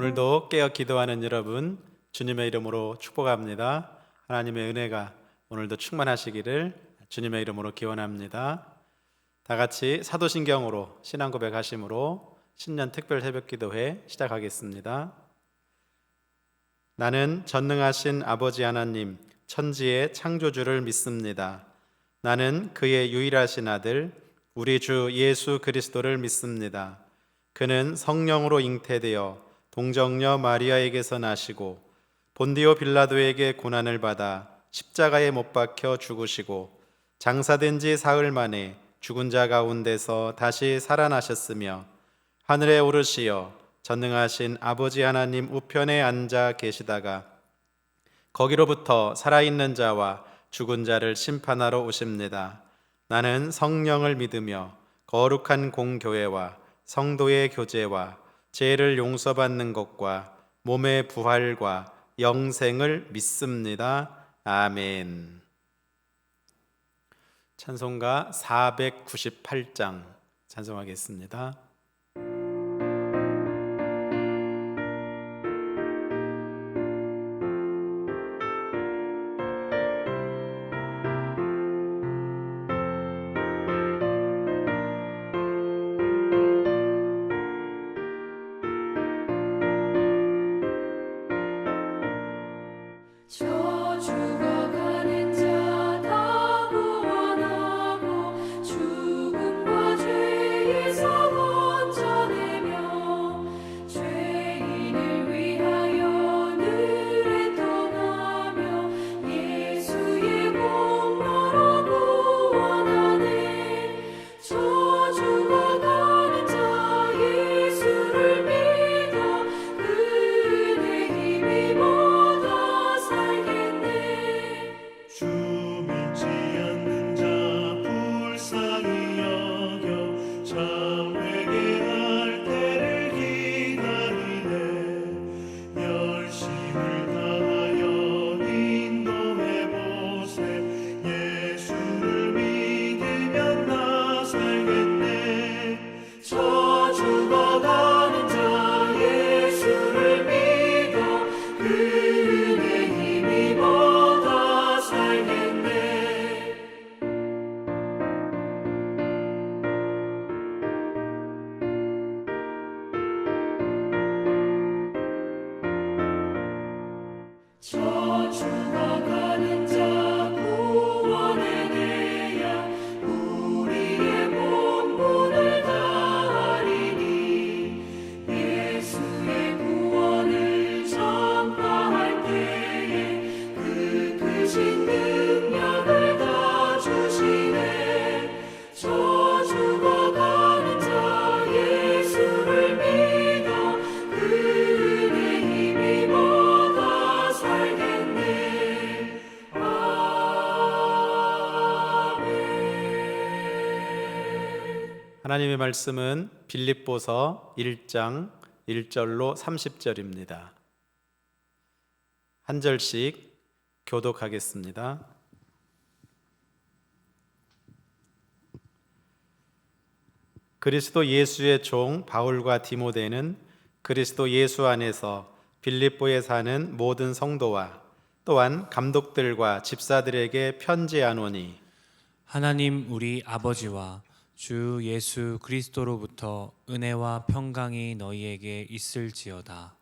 오늘도 깨어 기도하는 여러분, 주님의 이름으로 축복합니다. 하나님의 은혜가 오늘도 충만하시기를 주님의 이름으로 기원합니다. 다 같이 사도신경으로 신앙 고백하심으로 신년 특별 새벽 기도회 시작하겠습니다. 나는 전능하신 아버지 하나님, 천지의 창조주를 믿습니다. 나는 그의 유일하신 아들, 우리 주 예수 그리스도를 믿습니다. 그는 성령으로 잉태되어 동정녀 마리아에게서 나시고 본디오 빌라도에게 고난을 받아 십자가에 못 박혀 죽으시고 장사된 지 사흘 만에 죽은 자 가운데서 다시 살아나셨으며 하늘에 오르시어 전능하신 아버지 하나님 우편에 앉아 계시다가 거기로부터 살아있는 자와 죽은 자를 심판하러 오십니다. 나는 성령을 믿으며 거룩한 공교회와 성도의 교제와 죄를 용서받는 것과 몸의 부활과 영생을 믿습니다. 아멘. 찬송가 498장 찬송하겠습니다. 저 죽어가는 자 다 구원하고 죽음과 죄에서 건져내며 죄인을 위하여 늘 애통하며 예수의 공로로 구원하네. 저 죽어가는 자 예수를 믿어 그 은혜 힘입어 살겠네. 주 믿지 않는 자 불쌍히 여겨 참 회개할 때를 기다리네. 열심을 다하여 인도해보세. 예수를 믿으면 나 살겠네. 저 죽어가는 자 예수를 믿어 그 은혜 힘입어 살겠네. 저 죽어가는 자 구원해내야 우리의 본분을 다하리니. 예수의 구원을 전파할 때에 그 크신 능력을 다 주시네. 저 죽어가는 자 예수를 믿어 그 은혜 힘입어 살겠네. 아멘. 하나님의 말씀은 빌립보서 1장 1절로 30절입니다. 한 절씩 교독하겠습니다. 그리스도 예수의 종 바울과 디모데는 그리스도 예수 안에서 빌립보에 사는 모든 성도와 또한 감독들과 집사들에게 편지하노니 하나님 우리 아버지와 주 예수 그리스도로부터 은혜와 평강이 너희에게 있을지어다.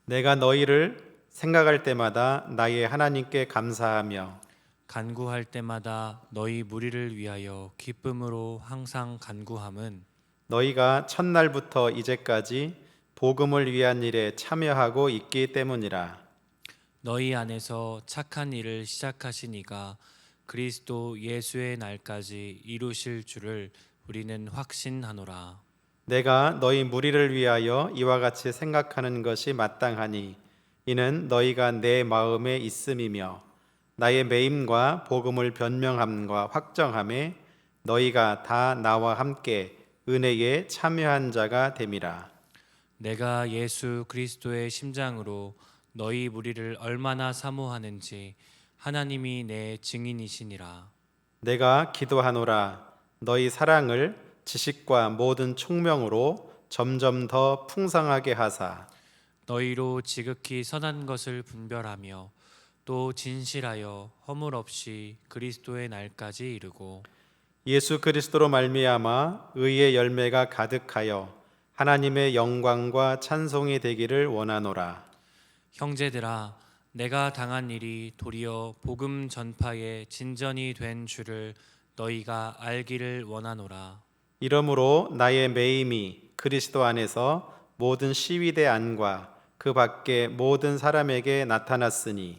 내가 너희를 생각할 때마다 나의 하나님께 감사하며 간구할 때마다 너희 무리를 위하여 기쁨으로 항상 간구함은 너희가 첫날부터 이제까지 복음을 위한 일에 참여하고 있기 때문이라. 너희 안에서 착한 일을 시작하신 이가 그리스도 예수의 날까지 이루실 줄을 우리는 확신하노라. 내가 너희 무리를 위하여 이와 같이 생각하는 것이 마땅하니 이는 너희가 내 마음에 있음이며 나의 매임과 복음을 변명함과 확정함에 너희가 다 나와 함께 은혜에 참여한 자가 됨이라. 내가 예수 그리스도의 심장으로 너희 무리를 얼마나 사모하는지 하나님이 내 증인이시니라. 내가 기도하노라. 너희 사랑을 지식과 모든 총명으로 점점 더 풍성하게 하사 너희로 지극히 선한 것을 분별하며 또 진실하여 허물 없이 그리스도의 날까지 이르고 예수 그리스도로 말미암아 의의 열매가 가득하여 하나님의 영광과 찬송이 되기를 원하노라. 형제들아 내가 당한 일이 도리어 복음 전파의 진전이 된 줄을 너희가 알기를 원하노라. 이러므로 나의 매임이 그리스도 안에서 모든 시위대 안과 그 밖에 모든 사람에게 나타났으니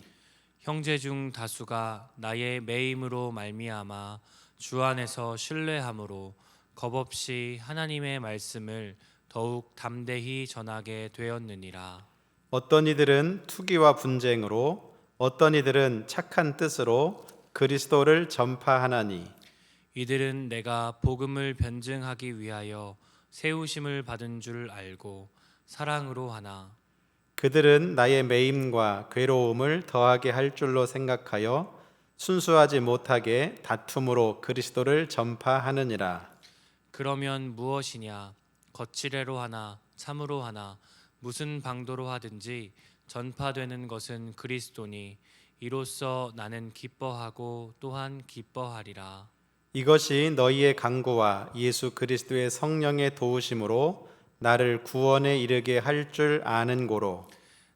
형제 중 다수가 나의 매임으로 말미암아 주 안에서 신뢰함으로 겁없이 하나님의 말씀을 더욱 담대히 전하게 되었느니라. 어떤 이들은 투기와 분쟁으로 어떤 이들은 착한 뜻으로 그리스도를 전파하나니 이들은 내가 복음을 변증하기 위하여 세우심을 받은 줄 알고 사랑으로 하나 그들은 나의 매임과 괴로움을 더하게 할 줄로 생각하여 순수하지 못하게 다툼으로 그리스도를 전파하느니라. 그러면 무엇이냐 거칠애로 하나 참으로 하나 무슨 방도로 하든지 전파되는 것은 그리스도니 이로써 나는 기뻐하고 또한 기뻐하리라. 이것이 너희의 강구와 예수 그리스도의 성령의 도우심으로 나를 구원에 이르게 할 줄 아는 고로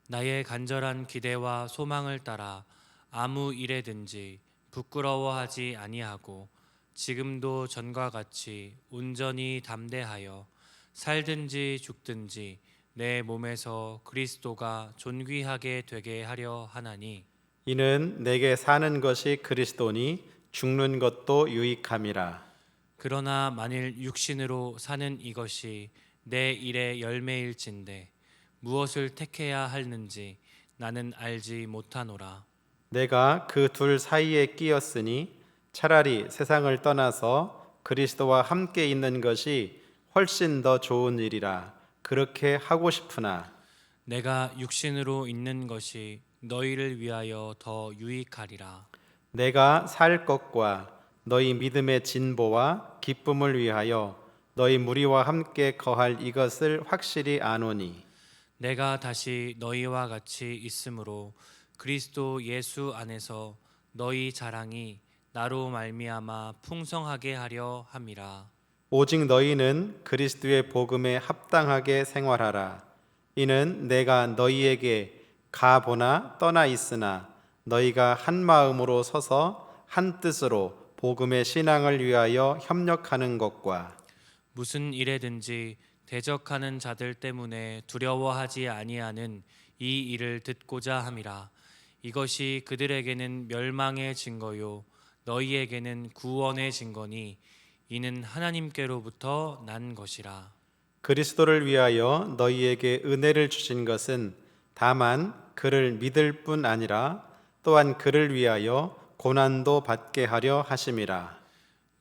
나의 간절한 기대와 소망을 따라 아무 일에든지 부끄러워하지 아니하고 지금도 전과 같이 온전히 담대하여 살든지 죽든지 내 몸에서 그리스도가 존귀하게 되게 하려 하나니 이는 내게 사는 것이 그리스도니 죽는 것도 유익함이라. 그러나 만일 육신으로 사는 이것이 내 일의 열매일진데 무엇을 택해야 하는지 나는 알지 못하노라. 내가 그 둘 사이에 끼었으니 차라리 세상을 떠나서 그리스도와 함께 있는 것이 훨씬 더 좋은 일이라 그렇게 하고 싶으나 내가 육신으로 있는 것이 너희를 위하여 더 유익하리라. 내가 살 것과 너희 믿음의 진보와 기쁨을 위하여 너희 무리와 함께 거할 이것을 확실히 아노니 내가 다시 너희와 같이 있으므로 그리스도 예수 안에서 너희 자랑이 나로 말미암아 풍성하게 하려 함이라. 오직 너희는 그리스도의 복음에 합당하게 생활하라. 이는 내가 너희에게 가보나 떠나 있으나 너희가 한 마음으로 서서 한 뜻으로 복음의 신앙을 위하여 협력하는 것과 무슨 일에든지 대적하는 자들 때문에 두려워하지 아니하는 이 일을 듣고자 함이라. 이것이 그들에게는 멸망의 증거요 너희에게는 구원의 증거니 이는 하나님께로부터 난 것이라. 그리스도를 위하여 너희에게 은혜를 주신 것은 다만 그를 믿을 뿐 아니라 또한 그를 위하여 고난도 받게 하려 하심이라.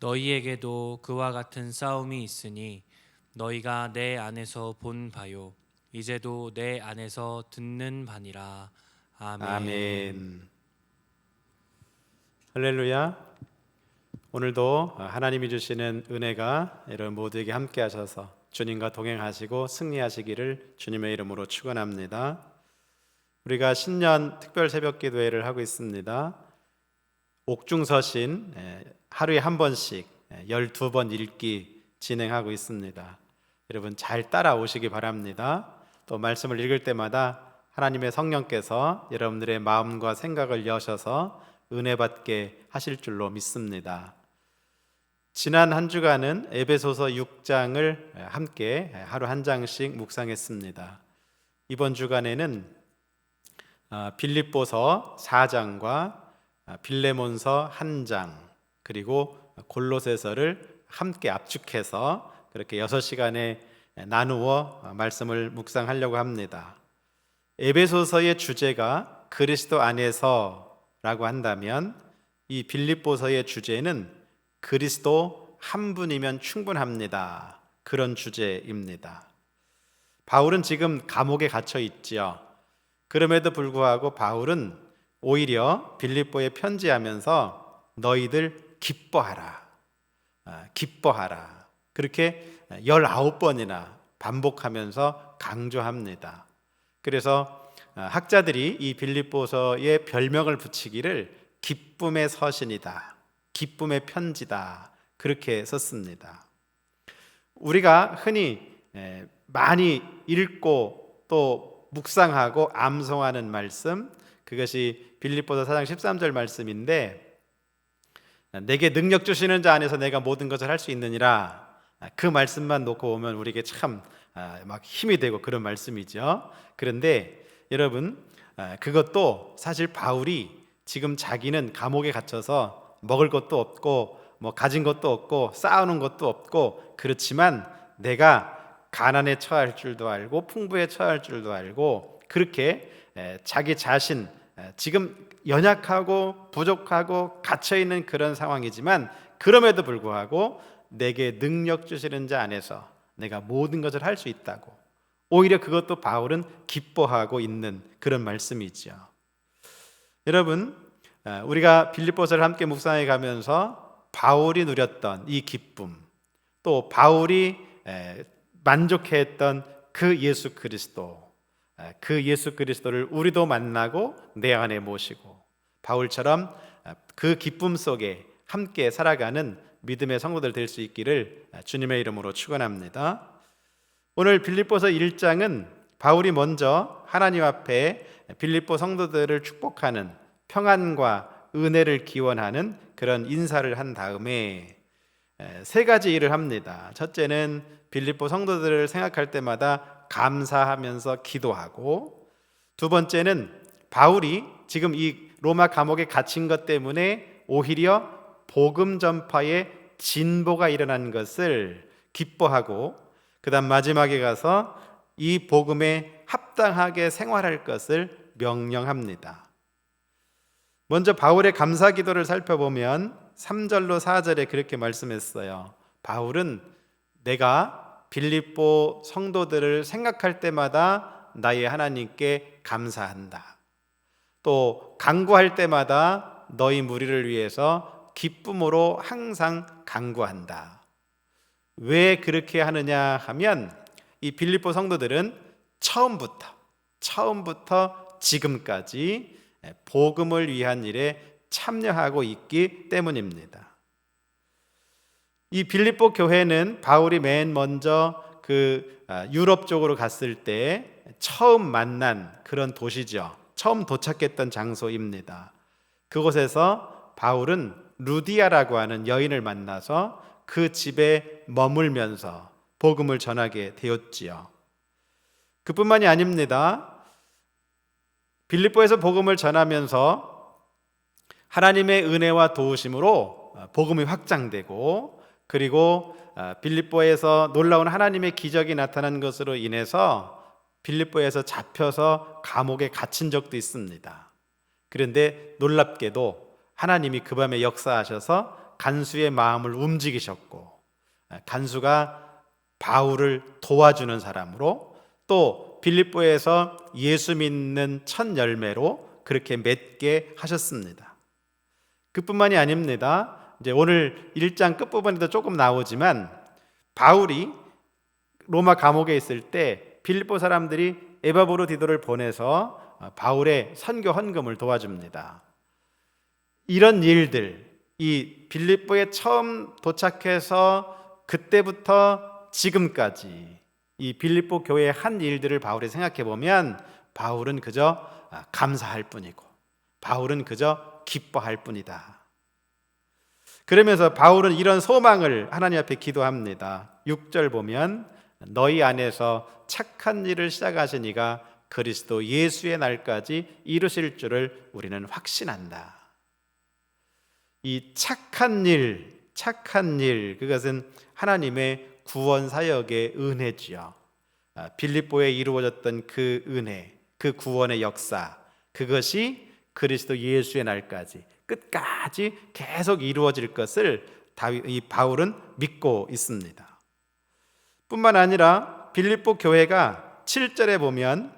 너희에게도 그와 같은 싸움이 있으니 너희가 내 안에서 본 바요 이제도 내 안에서 듣는 바니라. 아멘. 아멘. 할렐루야. 오늘도 하나님이 주시는 은혜가 여러분 모두에게 함께 하셔서 주님과 동행하시고 승리하시기를 주님의 이름으로 축원합니다. 우리가 신년 특별 새벽 기도회를 하고 있습니다. 옥중서신 하루에 한 번씩 12번 읽기 진행하고 있습니다. 여러분 잘 따라오시기 바랍니다. 또 말씀을 읽을 때마다 하나님의 성령께서 여러분들의 마음과 생각을 여셔서 은혜 받게 하실 줄로 믿습니다. 지난 한 주간은 에베소서 6장을 함께 하루 한 장씩 묵상했습니다. 이번 주간에는 빌립보서 4장과 빌레몬서 1장 그리고 골로새서를 함께 압축해서 그렇게 6시간에 나누어 말씀을 묵상하려고 합니다. 에베소서의 주제가 그리스도 안에서라고 한다면 이 빌립보서의 주제는 그리스도 한 분이면 충분합니다. 그런 주제입니다. 바울은 지금 감옥에 갇혀 있지요. 그럼에도 불구하고 바울은 오히려 빌립보에 편지하면서 너희들 기뻐하라. 그렇게 19번이나 반복하면서 강조합니다. 그래서 학자들이 이 빌립보서에 별명을 붙이기를 기쁨의 서신이다, 기쁨의 편지다, 그렇게 썼습니다. 우리가 흔히 많이 읽고 또 묵상하고 암송하는 말씀, 그것이 빌립보서 4장 13절 말씀인데, 내게 능력 주시는 자 안에서 내가 모든 것을 할 수 있느니라, 그 말씀만 놓고 보면 우리에게 참 막 힘이 되고 그런 말씀이죠. 그런데 여러분, 그것도 사실 바울이 지금 자기는 감옥에 갇혀서 먹을 것도 없고 뭐 가진 것도 없고 쌓아놓은 것도 없고, 그렇지만 내가 가난에 처할 줄도 알고 풍부에 처할 줄도 알고, 그렇게 자기 자신 지금 연약하고 부족하고 갇혀있는 그런 상황이지만 그럼에도 불구하고 내게 능력 주시는 자 안에서 내가 모든 것을 할 수 있다고, 오히려 그것도 바울은 기뻐하고 있는 그런 말씀이죠. 여러분, 우리가 빌립보서를 함께 묵상해 가면서 바울이 누렸던 이 기쁨, 또 바울이 만족해했던 그 예수 그리스도, 그 예수 그리스도를 우리도 만나고 내 안에 모시고 바울처럼 그 기쁨 속에 함께 살아가는 믿음의 성도들 될 수 있기를 주님의 이름으로 축원합니다. 오늘 빌립보서 1장은 바울이 먼저 하나님 앞에 빌립보 성도들을 축복하는, 평안과 은혜를 기원하는 그런 인사를 한 다음에 세 가지 일을 합니다. 첫째는 빌립보 성도들을 생각할 때마다 감사하면서 기도하고, 두 번째는 바울이 지금 이 로마 감옥에 갇힌 것 때문에 오히려 복음 전파에 진보가 일어난 것을 기뻐하고, 그 다음 마지막에 가서 이 복음에 합당하게 생활할 것을 명령합니다. 먼저 바울의 감사 기도를 살펴보면 3절로 4절에 그렇게 말씀했어요. 바울은 내가 빌립보 성도들을 생각할 때마다 나의 하나님께 감사한다. 또 간구할 때마다 너희 무리를 위해서 기쁨으로 항상 간구한다. 왜 그렇게 하느냐 하면 이 빌립보 성도들은 처음부터 지금까지 복음을 위한 일에 참여하고 있기 때문입니다. 이 빌립보 교회는 바울이 맨 먼저 그 유럽 쪽으로 갔을 때 처음 만난 그런 도시죠. 처음 도착했던 장소입니다. 그곳에서 바울은 루디아라고 하는 여인을 만나서 그 집에 머물면서 복음을 전하게 되었지요. 그뿐만이 아닙니다. 빌립보에서 복음을 전하면서 하나님의 은혜와 도우심으로 복음이 확장되고, 그리고 빌립보에서 놀라운 하나님의 기적이 나타난 것으로 인해서 빌립보에서 잡혀서 감옥에 갇힌 적도 있습니다. 그런데 놀랍게도 하나님이 그 밤에 역사하셔서 간수의 마음을 움직이셨고, 간수가 바울을 도와주는 사람으로, 또 빌립보에서 예수 믿는 첫 열매로 그렇게 맺게 하셨습니다. 그뿐만이 아닙니다. 이제 오늘 1장 끝부분에도 조금 나오지만 바울이 로마 감옥에 있을 때 빌립보 사람들이 에바브로디도를 보내서 바울의 선교 헌금을 도와줍니다. 이런 일들, 이 빌립보에 처음 도착해서 그때부터 지금까지 이 빌립보 교회의 한 일들을 바울이 생각해 보면 바울은 그저 감사할 뿐이고, 바울은 그저 기뻐할 뿐이다. 그러면서 바울은 이런 소망을 하나님 앞에 기도합니다. 6절 보면 너희 안에서 착한 일을 시작하신 이가 그리스도 예수의 날까지 이루실 줄을 우리는 확신한다. 이 착한 일, 그것은 하나님의 구원 사역의 은혜지요. 빌립보에 이루어졌던 그 은혜, 그 구원의 역사, 그것이 그리스도 예수의 날까지 끝까지 계속 이루어질 것을 이 바울은 믿고 있습니다. 뿐만 아니라 빌립보 교회가 7절에 보면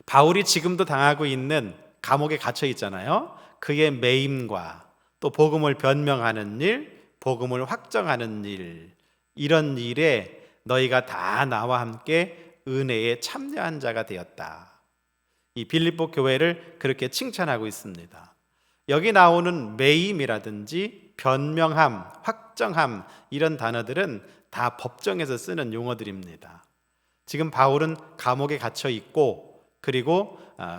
바울이 지금도 당하고 있는 감옥에 갇혀 있잖아요. 그의 매임과 또 복음을 변명하는 일, 복음을 확정하는 일, 이런 일에 너희가 다 나와 함께 은혜에 참여한 자가 되었다. 이 빌립보 교회를 그렇게 칭찬하고 있습니다. 여기 나오는 매임이라든지 변명함, 확정함 이런 단어들은 다 법정에서 쓰는 용어들입니다. 지금 바울은 감옥에 갇혀 있고 그리고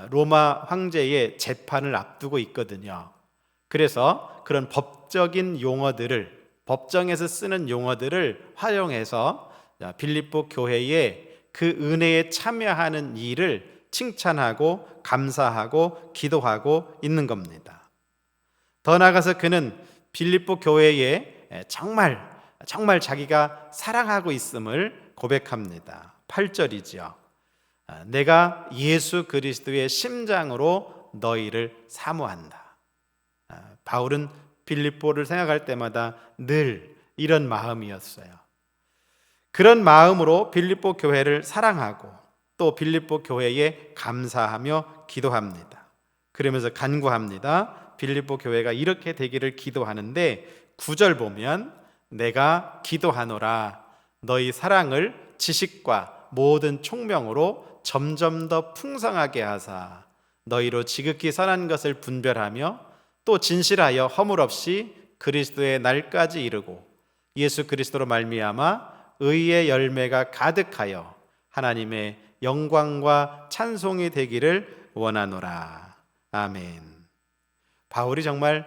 로마 황제의 재판을 앞두고 있거든요. 그래서 그런 법적인 용어들을, 법정에서 쓰는 용어들을 활용해서 빌립보 교회에 그 은혜에 참여하는 일을 칭찬하고 감사하고 기도하고 있는 겁니다. 더 나아가서 그는 빌립보 교회에 정말 자기가 사랑하고 있음을 고백합니다. 8절이지요. 내가 예수 그리스도의 심장으로 너희를 사모한다. 바울은 빌립보를 생각할 때마다 늘 이런 마음이었어요. 그런 마음으로 빌립보 교회를 사랑하고 또 빌립보 교회에 감사하며 기도합니다. 그러면서 간구합니다. 빌립보 교회가 이렇게 되기를 기도하는데 9절 보면 내가 기도하노라 너희 사랑을 지식과 모든 총명으로 점점 더 풍성하게 하사 너희로 지극히 선한 것을 분별하며 또 진실하여 허물 없이 그리스도의 날까지 이르고 예수 그리스도로 말미암아 의의 열매가 가득하여 하나님의 영광과 찬송이 되기를 원하노라. 아멘. 바울이 정말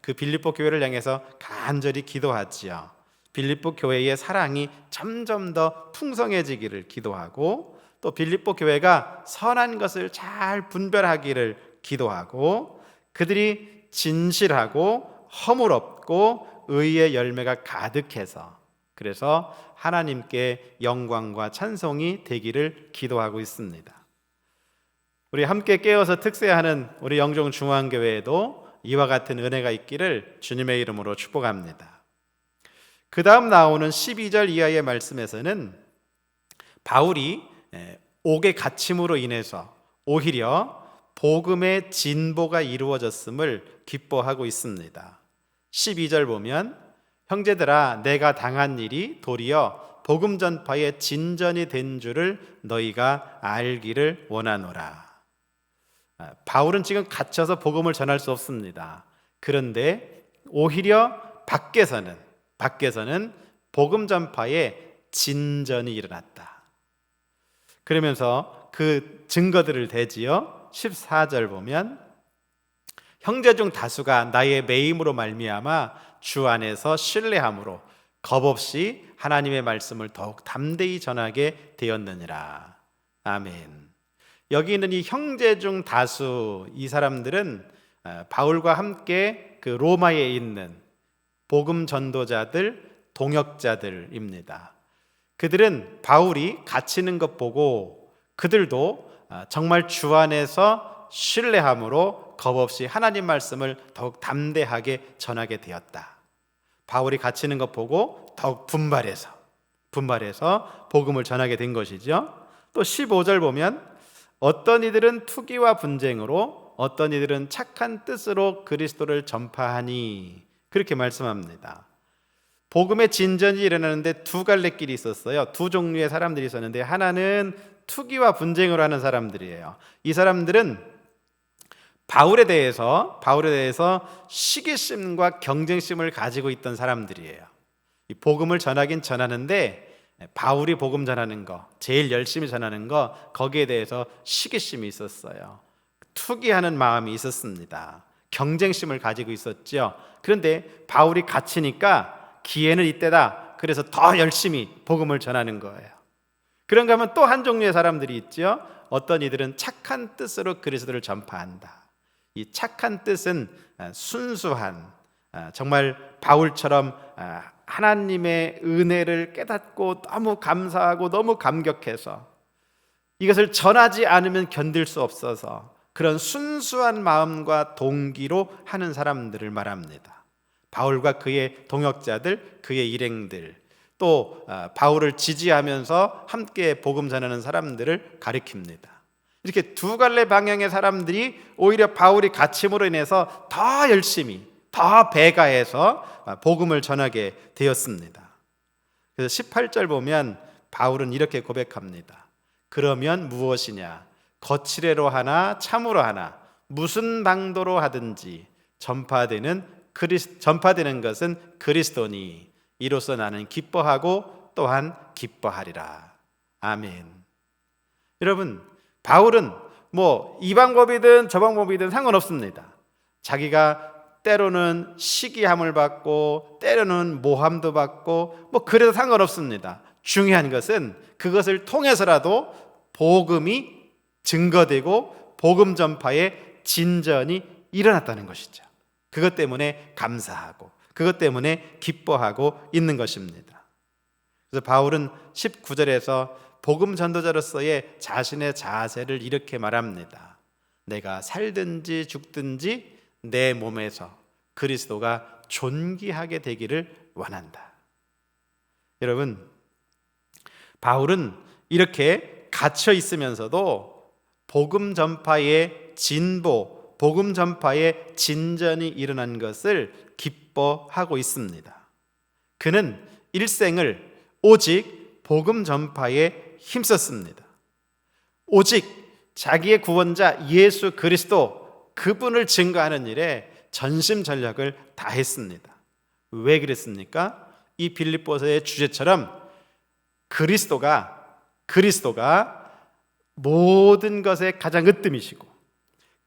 그 빌립보 교회를 향해서 간절히 기도하지요. 빌립보 교회의 사랑이 점점 더 풍성해지기를 기도하고 또 빌립보 교회가 선한 것을 잘 분별하기를 기도하고 그들이 진실하고 허물 없고 의의 열매가 가득해서 그래서 하나님께 영광과 찬송이 되기를 기도하고 있습니다. 우리 함께 깨어서 특세하는 우리 영종중앙교회에도 이와 같은 은혜가 있기를 주님의 이름으로 축복합니다. 그 다음 나오는 12절 이하의 말씀에서는 바울이 옥에 갇힘으로 인해서 오히려 복음의 진보가 이루어졌음을 기뻐하고 있습니다. 12절 보면 형제들아 내가 당한 일이 도리어 복음 전파의 진전이 된 줄을 너희가 알기를 원하노라. 바울은 지금 갇혀서 복음을 전할 수 없습니다. 그런데 오히려 밖에서는 복음 전파의 진전이 일어났다. 그러면서 그 증거들을 대지요. 14절 보면 형제 중 다수가 나의 매임으로 말미암아 주 안에서 신뢰함으로 겁없이 하나님의 말씀을 더욱 담대히 전하게 되었느니라. 아멘. 여기 있는 이 형제 중 다수 이 사람들은 바울과 함께 그 로마에 있는 복음 전도자들, 동역자들입니다. 그들은 바울이 갇히는 것 보고 그들도 정말 주 안에서 신뢰함으로 겁없이 하나님 말씀을 더욱 담대하게 전하게 되었다. 바울이 갇히는 것 보고 더욱 분발해서 복음을 전하게 된 것이죠. 또 15절 보면 어떤 이들은 투기와 분쟁으로 어떤 이들은 착한 뜻으로 그리스도를 전파하니 그렇게 말씀합니다. 복음의 진전이 일어나는데 두 갈래 길이 있었어요. 두 종류의 사람들이 있었는데 하나는 투기와 분쟁을 하는 사람들이에요. 이 사람들은 바울에 대해서 시기심과 경쟁심을 가지고 있던 사람들이에요. 이 복음을 전하긴 전하는데 바울이 복음 전하는 거, 제일 열심히 전하는 거 거기에 대해서 시기심이 있었어요. 투기하는 마음이 있었습니다. 경쟁심을 가지고 있었죠. 그런데 바울이 갇히니까 기회는 이때다. 그래서 더 열심히 복음을 전하는 거예요. 그런가 하면 또 한 종류의 사람들이 있죠. 어떤 이들은 착한 뜻으로 그리스도를 전파한다. 이 착한 뜻은 순수한 정말 바울처럼 하나님의 은혜를 깨닫고 너무 감사하고 너무 감격해서 이것을 전하지 않으면 견딜 수 없어서 그런 순수한 마음과 동기로 하는 사람들을 말합니다. 바울과 그의 동역자들, 그의 일행들, 또 바울을 지지하면서 함께 복음 전하는 사람들을 가리킵니다. 이렇게 두 갈래 방향의 사람들이 오히려 바울이 갇힘으로 인해서 더 열심히, 더 배가해서 복음을 전하게 되었습니다. 그래서 18절 보면 바울은 이렇게 고백합니다. 그러면 무엇이냐? 거칠애로 하나 참으로 하나 무슨 방도로 하든지 전파되는 것은 그리스도니 이로써 나는 기뻐하고 또한 기뻐하리라. 아멘. 여러분, 바울은 이 방법이든 저 방법이든 상관없습니다. 자기가 때로는 시기함을 받고 때로는 모함도 받고 그래도 상관없습니다. 중요한 것은 그것을 통해서라도 복음이 증거되고 복음 전파의 진전이 일어났다는 것이죠. 그것 때문에 감사하고 그것 때문에 기뻐하고 있는 것입니다. 그래서 바울은 19절에서 복음 전도자로서의 자신의 자세를 이렇게 말합니다. 내가 살든지 죽든지 내 몸에서 그리스도가 존귀하게 되기를 원한다. 여러분, 바울은 이렇게 갇혀 있으면서도 복음 전파의 진보, 복음 전파의 진전이 일어난 것을 기뻐하고 있습니다. 그는 일생을 오직 복음 전파에 힘썼습니다. 오직 자기의 구원자 예수 그리스도 그분을 증거하는 일에 전심전력을 다했습니다. 왜 그랬습니까? 이 빌립보서의 주제처럼 그리스도가 모든 것의 가장 으뜸이시고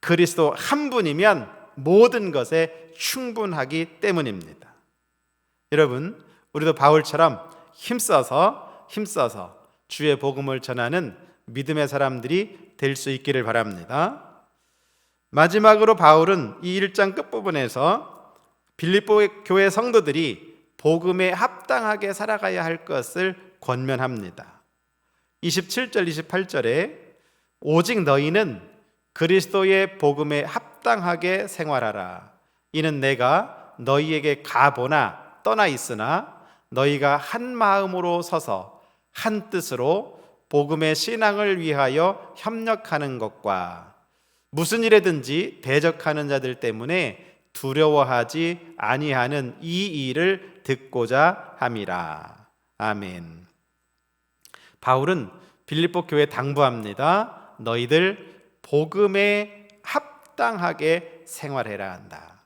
그리스도 한 분이면 모든 것에 충분하기 때문입니다. 여러분, 우리도 바울처럼 힘써서 주의 복음을 전하는 믿음의 사람들이 될 수 있기를 바랍니다. 마지막으로 바울은 이 1장 끝부분에서 빌립보 교회 성도들이 복음에 합당하게 살아가야 할 것을 권면합니다. 27절 28절에 오직 너희는 그리스도의 복음에 합당하게 생활하라. 이는 내가 너희에게 가보나 떠나 있으나 너희가 한 마음으로 서서 한 뜻으로 복음의 신앙을 위하여 협력하는 것과 무슨 일에든지 대적하는 자들 때문에 두려워하지 아니하는 이 일을 듣고자 함이라. 아멘. 바울은 빌립보 교회에 당부합니다. 너희들 복음에 합당하게 생활해라 한다.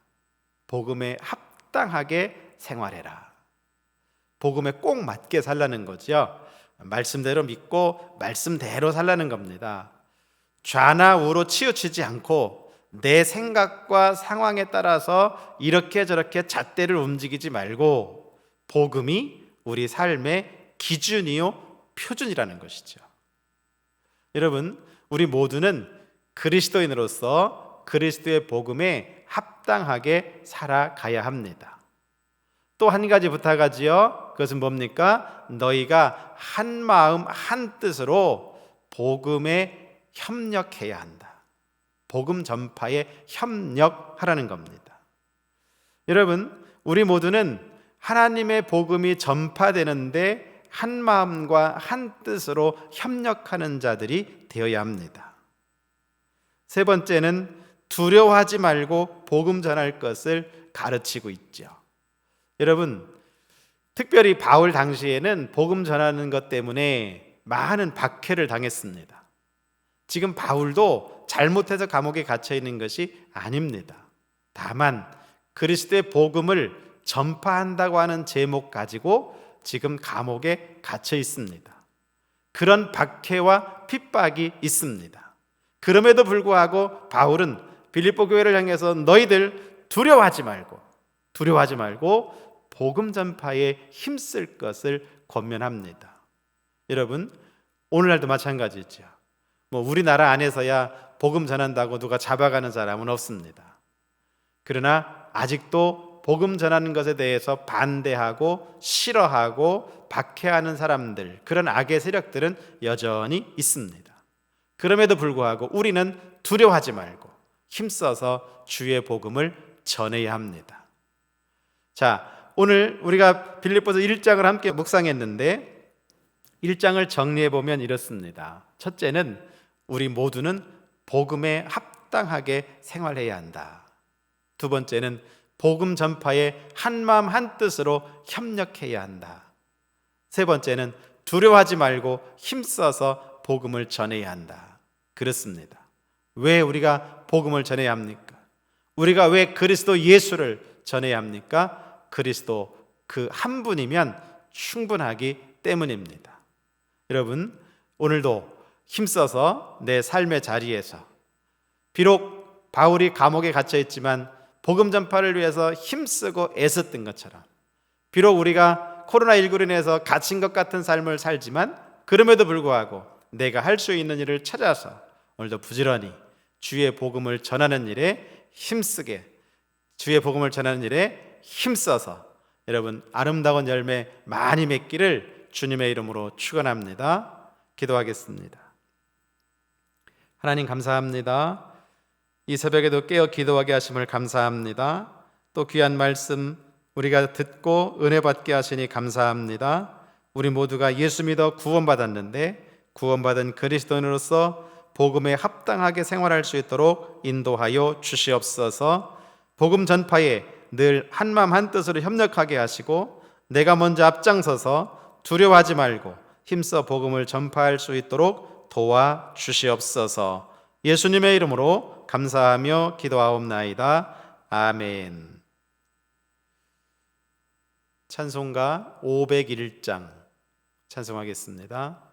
복음에 합당하게 생활해라. 복음에 꼭 맞게 살라는 거죠. 말씀대로 믿고 말씀대로 살라는 겁니다. 좌나 우로 치우치지 않고 내 생각과 상황에 따라서 이렇게 저렇게 잣대를 움직이지 말고 복음이 우리 삶의 기준이요 표준이라는 것이죠. 여러분, 우리 모두는 그리스도인으로서 그리스도의 복음에 합당하게 살아가야 합니다. 또 한 가지 부탁하지요. 그것은 뭡니까? 너희가 한 마음 한 뜻으로 복음에 협력해야 한다. 복음 전파에 협력하라는 겁니다. 여러분, 우리 모두는 하나님의 복음이 전파되는데 한 마음과 한 뜻으로 협력하는 자들이 되어야 합니다. 세 번째는 두려워하지 말고 복음 전할 것을 가르치고 있죠. 여러분, 특별히 바울 당시에는 복음 전하는 것 때문에 많은 박해를 당했습니다. 지금 바울도 잘못해서 감옥에 갇혀 있는 것이 아닙니다. 다만 그리스도의 복음을 전파한다고 하는 제목 가지고 지금 감옥에 갇혀 있습니다. 그런 박해와 핍박이 있습니다. 그럼에도 불구하고 바울은 빌립보 교회를 향해서 너희들 두려워하지 말고 복음 전파에 힘쓸 것을 권면합니다. 여러분, 오늘날도 마찬가지죠. 우리나라 안에서야 복음 전한다고 누가 잡아가는 사람은 없습니다. 그러나 아직도 복음 전하는 것에 대해서 반대하고 싫어하고 박해하는 사람들, 그런 악의 세력들은 여전히 있습니다. 그럼에도 불구하고 우리는 두려워하지 말고 힘써서 주의 복음을 전해야 합니다. 자, 오늘 우리가 빌립보서 1장을 함께 묵상했는데 1장을 정리해 보면 이렇습니다. 첫째는 우리 모두는 복음에 합당하게 생활해야 한다. 두 번째는 복음 전파에 한 마음 한 뜻으로 협력해야 한다. 세 번째는 두려워하지 말고 힘써서 복음을 전해야 한다. 그렇습니다. 왜 우리가 복음을 전해야 합니까? 우리가 왜 그리스도 예수를 전해야 합니까? 그리스도 그 한 분이면 충분하기 때문입니다. 여러분, 오늘도 힘써서 내 삶의 자리에서, 비록 바울이 감옥에 갇혀 있지만 복음 전파를 위해서 힘쓰고 애썼던 것처럼, 비록 우리가 코로나19로 인해서 갇힌 것 같은 삶을 살지만 그럼에도 불구하고 내가 할 수 있는 일을 찾아서 오늘도 부지런히 주의 복음을 전하는 일에 힘쓰게, 주의 복음을 전하는 일에 힘써서 여러분 아름다운 열매 많이 맺기를 주님의 이름으로 축원합니다. 기도하겠습니다. 하나님 감사합니다. 이 새벽에도 깨어 기도하게 하심을 감사합니다. 또 귀한 말씀 우리가 듣고 은혜 받게 하시니 감사합니다. 우리 모두가 예수 믿어 구원받았는데 구원받은 그리스도인으로서 복음에 합당하게 생활할 수 있도록 인도하여 주시옵소서. 복음 전파에 늘 한마음 한뜻으로 협력하게 하시고 내가 먼저 앞장서서 두려워하지 말고 힘써 복음을 전파할 수 있도록 도와 주시옵소서. 예수님의 이름으로 감사하며 기도하옵나이다. 아멘. 찬송가 501장 찬송하겠습니다.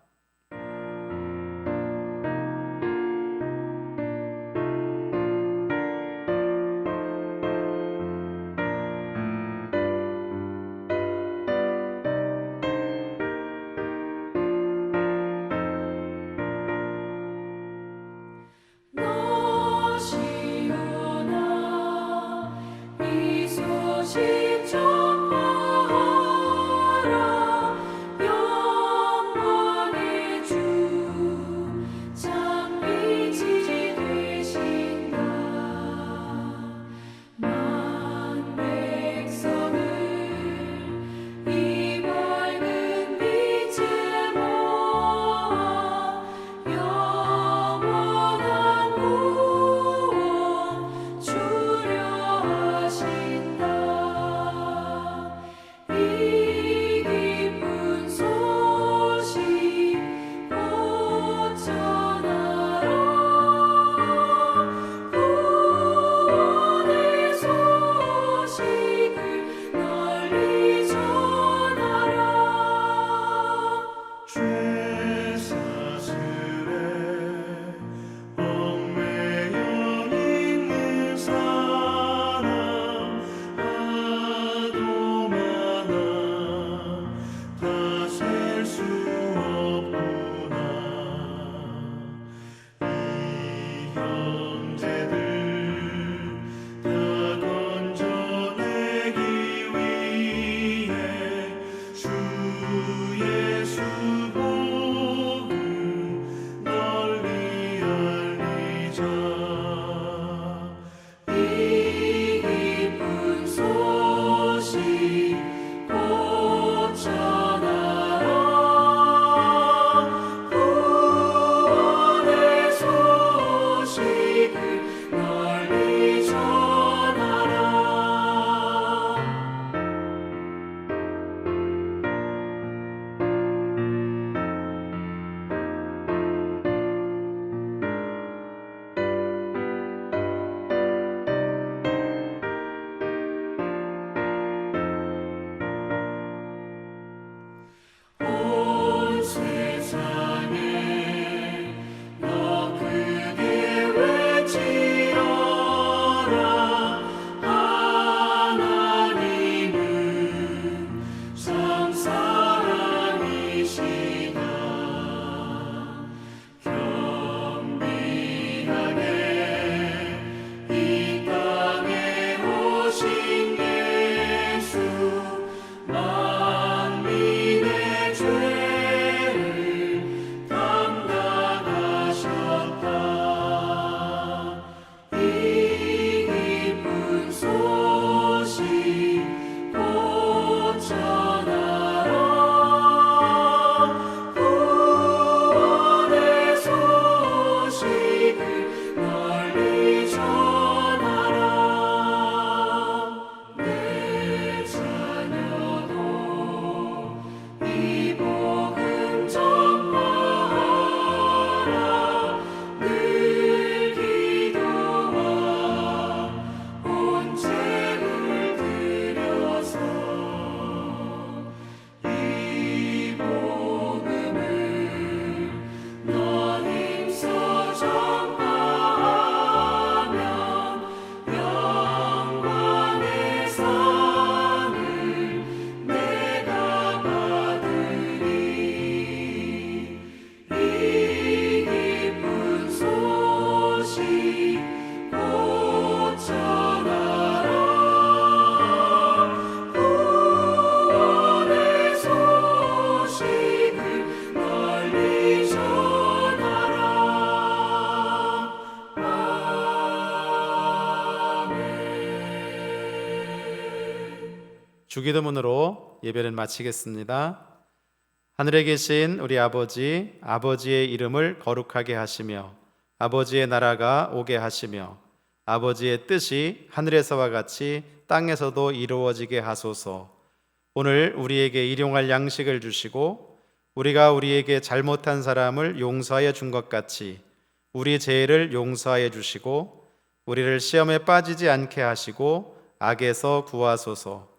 나시오나 이 소식 전파하라 영원한 주기도문으로 예배를 마치겠습니다. 하늘에 계신 우리 아버지, 아버지의 이름을 거룩하게 하시며 아버지의 나라가 오게 하시며 아버지의 뜻이 하늘에서와 같이 땅에서도 이루어지게 하소서. 오늘 우리에게 일용할 양식을 주시고 우리가 우리에게 잘못한 사람을 용서하여 준 것 같이 우리 죄를 용서하여 주시고 우리를 시험에 빠지지 않게 하시고 악에서 구하소서.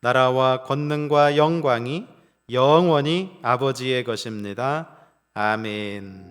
나라와 권능과 영광이 영원히 아버지의 것입니다. 아멘.